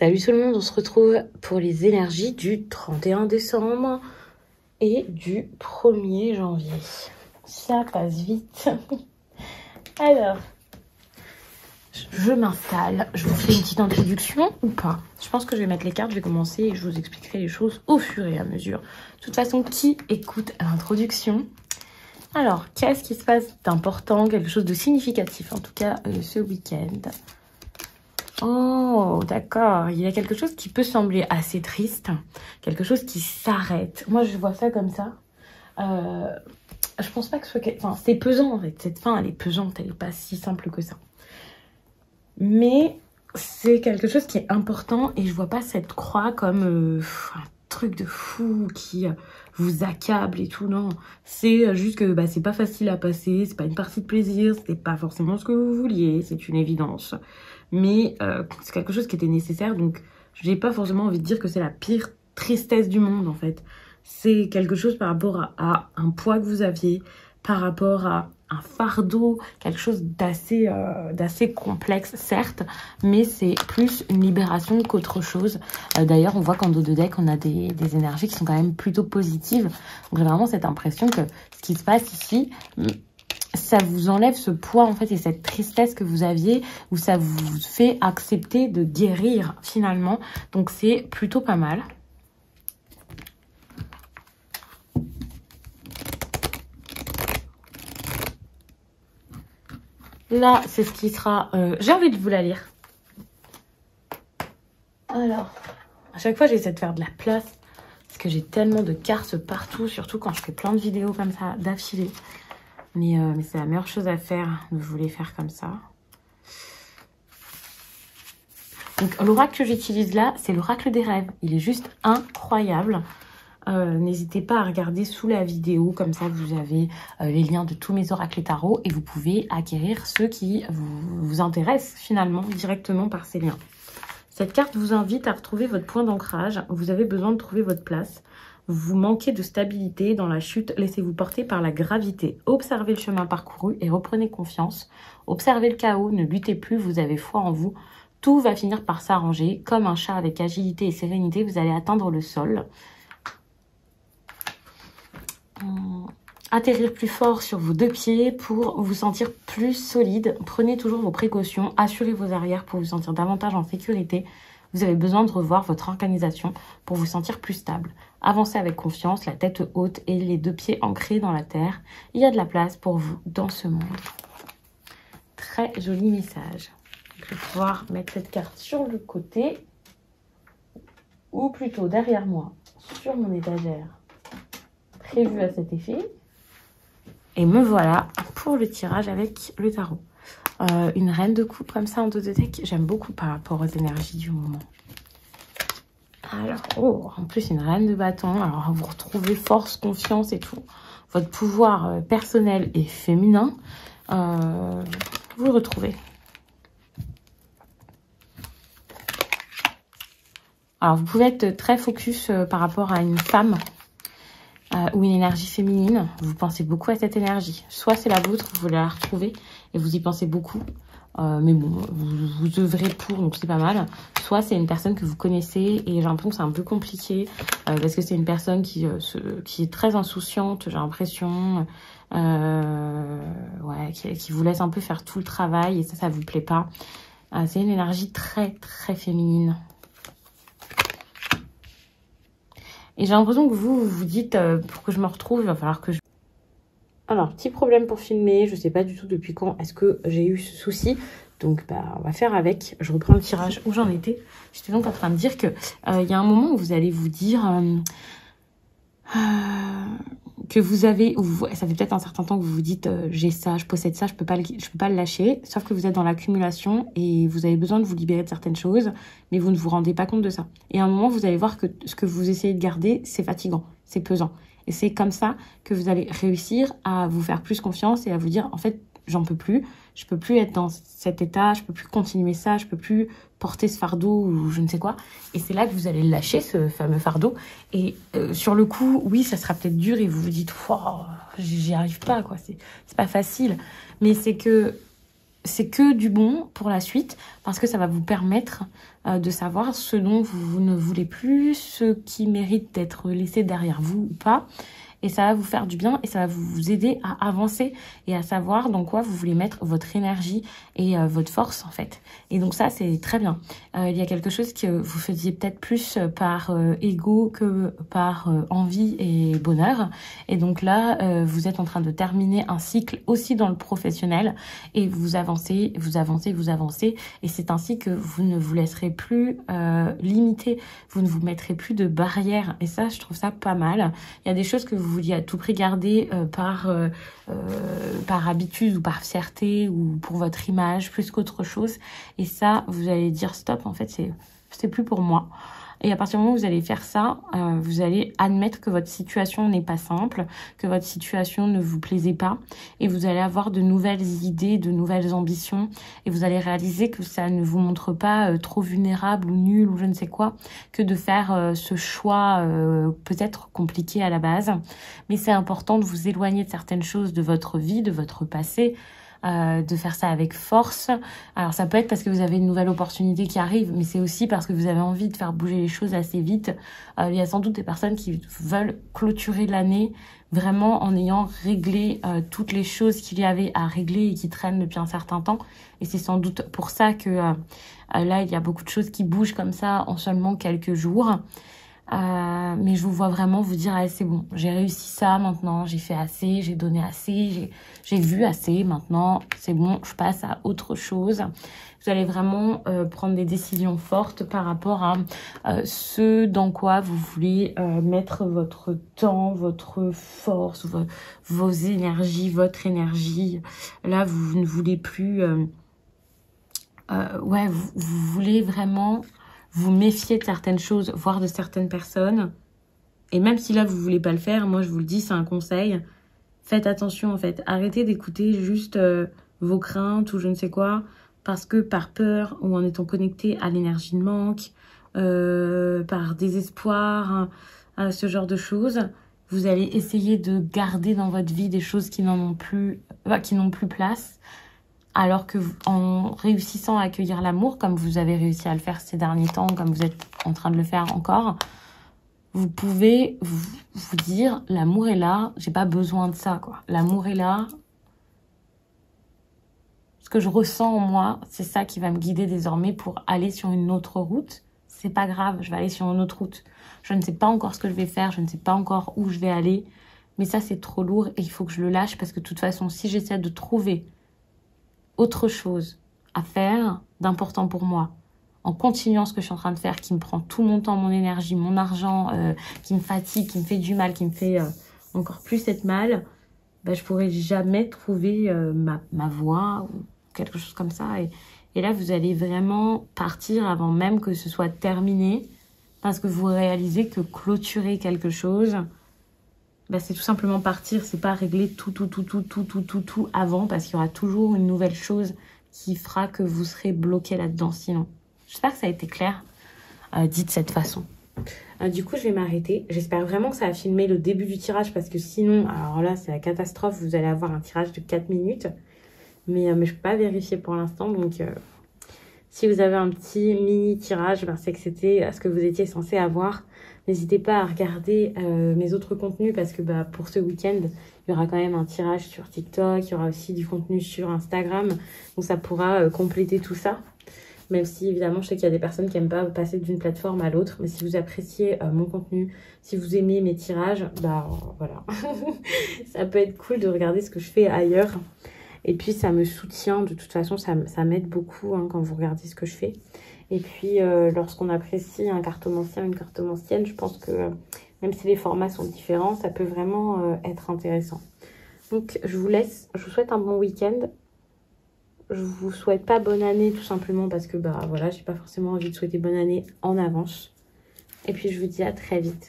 Salut tout le monde, on se retrouve pour les énergies du 31 décembre et du 1er janvier. Ça passe vite. Alors, je m'installe. Je vous fais une petite introduction ou pas? Je pense que je vais mettre les cartes, je vais commencer et je vous expliquerai les choses au fur et à mesure. De toute façon, qui écoute l'introduction? Alors, qu'est-ce qui se passe d'important, quelque chose de significatif en tout cas ce week-end? Oh, d'accord. Il y a quelque chose qui peut sembler assez triste. Quelque chose qui s'arrête. Moi, je vois ça comme ça. Je pense pas que ce soit... Enfin, c'est pesant, en fait. Cette fin, elle est pesante. Elle n'est pas si simple que ça. Mais c'est quelque chose qui est important. Et je vois pas cette croix comme un truc de fou qui vous accable et tout. Non, c'est juste que bah, c'est pas facile à passer. C'est pas une partie de plaisir. C'était pas forcément ce que vous vouliez. C'est une évidence. Mais c'est quelque chose qui était nécessaire, donc j'ai pas forcément envie de dire que c'est la pire tristesse du monde en fait. C'est quelque chose par rapport à un poids que vous aviez, par rapport à un fardeau, quelque chose d'assez complexe certes, mais c'est plus une libération qu'autre chose. D'ailleurs on voit qu'en dos de deck on a des énergies qui sont quand même plutôt positives, donc j'ai vraiment cette impression que ce qui se passe ici... ça vous enlève ce poids en fait et cette tristesse que vous aviez, où ça vous fait accepter de guérir finalement. Donc c'est plutôt pas mal. Là, c'est ce qui sera... j'ai envie de vous la lire. Alors, à chaque fois j'essaie de faire de la place parce que j'ai tellement de cartes partout, surtout quand je fais plein de vidéos comme ça d'affilée. Mais c'est la meilleure chose à faire, de vous les faire comme ça. Donc l'oracle que j'utilise là, c'est l'oracle des rêves. Il est juste incroyable. N'hésitez pas à regarder sous la vidéo, comme ça vous avez les liens de tous mes oracles et tarots. Et vous pouvez acquérir ceux qui vous intéressent finalement directement par ces liens. Cette carte vous invite à retrouver votre point d'ancrage. Vous avez besoin de trouver votre place. Vous manquez de stabilité dans la chute, laissez-vous porter par la gravité. Observez le chemin parcouru et reprenez confiance. Observez le chaos, ne luttez plus, vous avez foi en vous. Tout va finir par s'arranger. Comme un chat avec agilité et sérénité, vous allez atteindre le sol. Atterrir plus fort sur vos deux pieds pour vous sentir plus solide. Prenez toujours vos précautions, assurez vos arrières pour vous sentir davantage en sécurité. Vous avez besoin de revoir votre organisation pour vous sentir plus stable. Avancez avec confiance, la tête haute et les deux pieds ancrés dans la terre. Il y a de la place pour vous dans ce monde. Très joli message. Je vais pouvoir mettre cette carte sur le côté, ou plutôt derrière moi, sur mon étagère, prévue à cet effet. Et me voilà pour le tirage avec le tarot. Une reine de coupe comme ça en dos de deck, j'aime beaucoup par rapport aux énergies du moment. Alors, oh, en plus une reine de bâton. Alors, vous retrouvez force, confiance et tout. Votre pouvoir personnel et féminin, vous le retrouvez. Alors, vous pouvez être très focus par rapport à une femme ou une énergie féminine. Vous pensez beaucoup à cette énergie. Soit c'est la vôtre, vous voulez la retrouver et vous y pensez beaucoup. Mais bon, vous œuvrez pour, donc c'est pas mal. Soit c'est une personne que vous connaissez et j'ai l'impression que c'est un peu compliqué parce que c'est une personne qui est très insouciante, j'ai l'impression, ouais, qui vous laisse un peu faire tout le travail et ça vous plaît pas. C'est une énergie très très féminine. Et j'ai l'impression que vous vous dites, pour que je me retrouve, il va falloir que je... Alors, petit problème pour filmer, je sais pas du tout depuis quand est-ce que j'ai eu ce souci. Donc, bah, on va faire avec. Je reprends le tirage où j'en étais. J'étais donc en train de dire que il y a un moment où vous allez vous dire que vous avez... ça fait peut-être un certain temps que vous vous dites j'ai ça, je possède ça, je peux pas le lâcher. Sauf que vous êtes dans l'accumulation et vous avez besoin de vous libérer de certaines choses, mais vous ne vous rendez pas compte de ça. Et à un moment, vous allez voir que ce que vous essayez de garder, c'est fatigant, c'est pesant. Et c'est comme ça que vous allez réussir à vous faire plus confiance et à vous dire, en fait, j'en peux plus. Je peux plus être dans cet état, je peux plus continuer ça, je peux plus porter ce fardeau ou je ne sais quoi. Et c'est là que vous allez lâcher ce fameux fardeau. Et sur le coup, oui, ça sera peut-être dur et vous vous dites, wow, j'y arrive pas, quoi. C'est pas facile. Mais c'est que c'est que du bon pour la suite parce que ça va vous permettre de savoir ce dont vous ne voulez plus, ce qui mérite d'être laissé derrière vous ou pas. Et ça va vous faire du bien et ça va vous aider à avancer et à savoir dans quoi vous voulez mettre votre énergie et votre force en fait. Et donc ça, c'est très bien. Il y a quelque chose que vous faisiez peut-être plus par ego que par envie et bonheur. Et donc là, vous êtes en train de terminer un cycle aussi dans le professionnel et vous avancez, vous avancez, vous avancez. Et c'est ainsi que vous ne vous laisserez plus limiter, vous ne vous mettrez plus de barrières. Et ça, je trouve ça pas mal. Il y a des choses que vous vouliez à tout prix garder par habitude ou par fierté ou pour votre image plus qu'autre chose. Et ça, vous allez dire stop, en fait, c'est plus pour moi. Et à partir du moment où vous allez faire ça, vous allez admettre que votre situation n'est pas simple, que votre situation ne vous plaisait pas. Et vous allez avoir de nouvelles idées, de nouvelles ambitions. Et vous allez réaliser que ça ne vous montre pas trop vulnérable ou nul ou je ne sais quoi, que de faire ce choix peut-être compliqué à la base. Mais c'est important de vous éloigner de certaines choses de votre vie, de votre passé, de faire ça avec force. Alors ça peut être parce que vous avez une nouvelle opportunité qui arrive, mais c'est aussi parce que vous avez envie de faire bouger les choses assez vite. Il y a sans doute des personnes qui veulent clôturer l'année vraiment en ayant réglé toutes les choses qu'il y avait à régler et qui traînent depuis un certain temps. Et c'est sans doute pour ça que là, il y a beaucoup de choses qui bougent comme ça en seulement quelques jours. Mais je vous vois vraiment vous dire, ah, c'est bon, j'ai réussi ça maintenant, j'ai fait assez, j'ai donné assez, j'ai vu assez, maintenant c'est bon, je passe à autre chose. Vous allez vraiment prendre des décisions fortes par rapport à ce dans quoi vous voulez mettre votre temps, votre force, vos énergies, votre énergie. Là, vous ne voulez plus... vous voulez vraiment... vous méfiez de certaines choses, voire de certaines personnes. Et même si là, vous voulez pas le faire, moi, je vous le dis, c'est un conseil. Faites attention, en fait. Arrêtez d'écouter juste vos craintes ou je ne sais quoi, parce que par peur ou en étant connecté à l'énergie de manque, par désespoir, ce genre de choses, vous allez essayer de garder dans votre vie des choses qui n'ont plus place. Alors que en réussissant à accueillir l'amour, comme vous avez réussi à le faire ces derniers temps, comme vous êtes en train de le faire encore, vous pouvez vous dire, l'amour est là, j'ai pas besoin de ça, quoi. L'amour est là. Ce que je ressens en moi, c'est ça qui va me guider désormais pour aller sur une autre route. C'est pas grave, je vais aller sur une autre route. Je ne sais pas encore ce que je vais faire, je ne sais pas encore où je vais aller, mais ça, c'est trop lourd et il faut que je le lâche parce que de toute façon, si j'essaie de trouver autre chose à faire d'important pour moi, en continuant ce que je suis en train de faire, qui me prend tout mon temps, mon énergie, mon argent, qui me fatigue, qui me fait du mal, qui me fait encore plus être mal, ben, je pourrais jamais trouver ma voie ou quelque chose comme ça. Et là, vous allez vraiment partir avant même que ce soit terminé, parce que vous réalisez que clôturer quelque chose, ben, c'est tout simplement partir, c'est pas régler tout avant, parce qu'il y aura toujours une nouvelle chose qui fera que vous serez bloqué là-dedans sinon. J'espère que ça a été clair, dit de cette façon. Du coup, je vais m'arrêter. J'espère vraiment que ça a filmé le début du tirage, parce que sinon, alors là, c'est la catastrophe. Vous allez avoir un tirage de 4 minutes. Mais je ne peux pas vérifier pour l'instant. Donc, si vous avez un petit mini tirage, ben, c'est que c'était ce que vous étiez censé avoir. N'hésitez pas à regarder mes autres contenus, parce que bah, pour ce week-end, il y aura quand même un tirage sur TikTok. Il y aura aussi du contenu sur Instagram. Donc, ça pourra compléter tout ça. Même si, évidemment, je sais qu'il y a des personnes qui n'aiment pas passer d'une plateforme à l'autre. Mais si vous appréciez mon contenu, si vous aimez mes tirages, bah voilà. Ça peut être cool de regarder ce que je fais ailleurs. Et puis, ça me soutient. De toute façon, ça m'aide beaucoup hein, quand vous regardez ce que je fais. Et puis, lorsqu'on apprécie un cartomancien, une cartomancienne, je pense que même si les formats sont différents, ça peut vraiment être intéressant. Donc, je vous laisse. Je vous souhaite un bon week-end. Je vous souhaite pas bonne année tout simplement parce que bah voilà, j'ai pas forcément envie de souhaiter bonne année en avance. Et puis je vous dis à très vite.